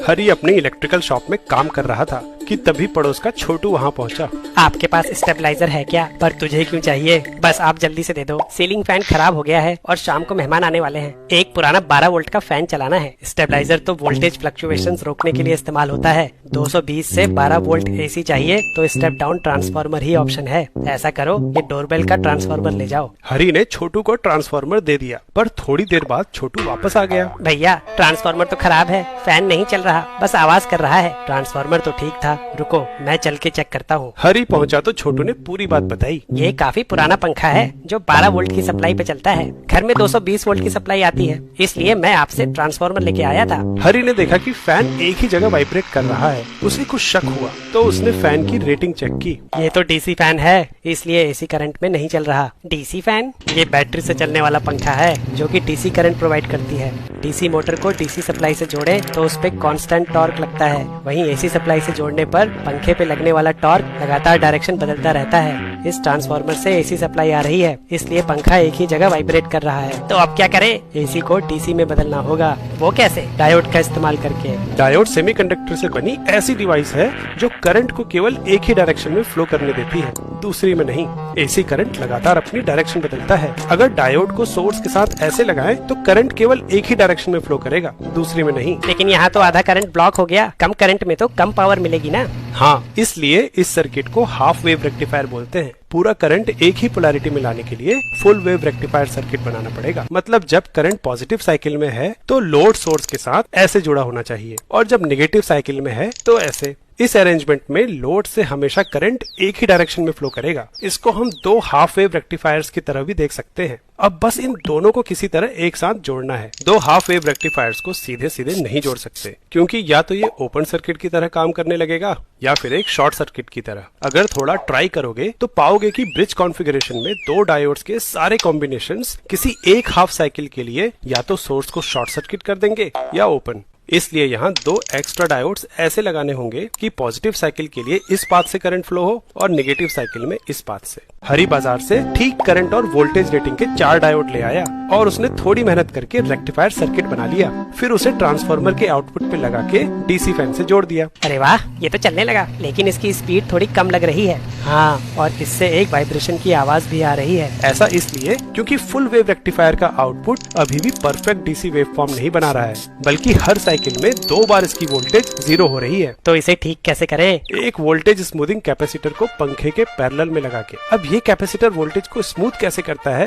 हरी अपनी electrical shop में काम कर रहा था कि तभी पड़ोस का छोटू वहाँ पहुँचा। आपके पास स्टेबलाइजर है क्या? पर तुझे क्यों चाहिए? बस आप जल्दी से दे दो। सीलिंग फैन खराब हो गया है और शाम को मेहमान आने वाले हैं। एक पुराना 12 वोल्ट का फैन चलाना है। स्टेबलाइजर तो वोल्टेज फ्लक्चुएशंस रोकने के लिए इस्तेमाल होता है। 220 से 12 वोल्ट एसी चाहिए तो स्टेप डाउन ट्रांसफार्मर ही ऑप्शन है। ऐसा करो, ये डोरबेल का ट्रांसफार्मर ले जाओ। हरी ने छोटू को ट्रांसफार्मर दे दिया, पर थोड़ी देर बाद छोटू वापस आ गया। भैया, ट्रांसफार्मर तो खराब है, फैन नहीं चल रहा, बस आवाज कर रहा है। ट्रांसफार्मर तो ठीक था, रुको मैं चल के चेक करता हूँ। हरी पहुँचा तो छोटू ने पूरी बात बताई। ये काफी पुराना पंखा है जो 12 वोल्ट की सप्लाई पे चलता है। घर में 220 वोल्ट की सप्लाई आती है, इसलिए मैं आपसे ट्रांसफार्मर लेके आया था। हरी ने देखा कि फैन एक ही जगह वाइब्रेट कर रहा है। उसे कुछ शक हुआ तो उसने फैन की रेटिंग चेक की। ये तो डीसी फैन है, इसलिए एसी करंट में नहीं चल रहा। DC fan? ये बैटरी से चलने वाला पंखा है जो कि डीसी करंट प्रोवाइड करती है। डीसी मोटर को डीसी सप्लाई से जोड़े तो उस पे कांस्टेंट टॉर्क लगता है। वहीं एसी सप्लाई से जोड़ने पर पंखे पे लगने वाला टॉर्क लगातार डायरेक्शन बदलता रहता है। इस ट्रांसफार्मर से एसी सप्लाई आ रही है, इसलिए पंखा एक ही जगह वाइब्रेट कर रहा है। तो अब क्या करें? एसी को डीसी में बदलना होगा। वो कैसे? डायोड का इस्तेमाल करके। डायोड सेमीकंडक्टर से बनी ऐसी डिवाइस है जो करंट को केवल एक ही डायरेक्शन में फ्लो करने देती है, दूसरी में नहीं। एसी करंट लगातार अपनी डायरेक्शन बदलता है। अगर डायोड को सोर्स के साथ ऐसे लगाएं तो करंट केवल एक ही डायरेक्शन में फ्लो करेगा, दूसरी में नहीं। लेकिन यहाँ तो आधा करंट ब्लॉक हो गया। कम करंट में तो कम पावर मिलेगी ना? हाँ, इसलिए इस सर्किट को हाफ वेव रेक्टिफायर बोलते हैं। पूरा करंट एक ही पोलैरिटी में लाने के लिए फुल वेव रेक्टिफायर सर्किट बनाना पड़ेगा। मतलब जब करंट पॉजिटिव साइकिल में है तो लोड सोर्स के साथ ऐसे जुड़ा होना चाहिए, और जब नेगेटिव साइकिल में है तो ऐसे। इस अरेंजमेंट में लोड से हमेशा करंट एक ही डायरेक्शन में फ्लो करेगा। इसको हम दो हाफ वेव रेक्टिफायर्स की तरह भी देख सकते हैं। अब बस इन दोनों को किसी तरह एक साथ जोड़ना है। दो हाफ वेव रेक्टिफायर्स को सीधे सीधे नहीं जोड़ सकते, क्योंकि या तो ये ओपन सर्किट की तरह काम करने लगेगा या फिर एक शॉर्ट सर्किट की तरह। अगर थोड़ा ट्राई करोगे तो पाओगे कि ब्रिज कॉन्फ़िगरेशन में दो डायोड्स के सारे कॉम्बिनेशंस किसी एक हाफ साइकिल के लिए या तो सोर्स को शॉर्ट सर्किट कर देंगे या ओपन। इसलिए यहाँ दो एक्स्ट्रा डायोड्स ऐसे लगाने होंगे कि पॉजिटिव साइकिल के लिए इस पाथ से करंट फ्लो हो और नेगेटिव साइकिल में इस पाथ से। हरी बाजार से ठीक करंट और वोल्टेज रेटिंग के 4 डायोड ले आया और उसने थोड़ी मेहनत करके रेक्टिफायर सर्किट बना लिया। फिर उसे ट्रांसफार्मर के आउटपुट पे लगा के डीसी फैन से जोड़ दिया। अरे वाह, ये तो चलने लगा, लेकिन इसकी स्पीड थोड़ी कम लग रही है। हाँ, और इससे एक वाइब्रेशन की आवाज भी आ रही है। ऐसा इसलिए क्योंकि फुल वेव रेक्टिफायर का आउटपुट अभी भी परफेक्ट डीसी वेव फॉर्म नहीं बना रहा है, बल्कि हर साइकिल में 2 बार इसकी वोल्टेज 0 हो रही है। तो इसे ठीक कैसे करें? एक वोल्टेज स्मूथिंग कैपेसिटर को पंखे के पैरेलल में लगा के। अब ये कैपेसिटर वोल्टेज को स्मूथ कैसे करता है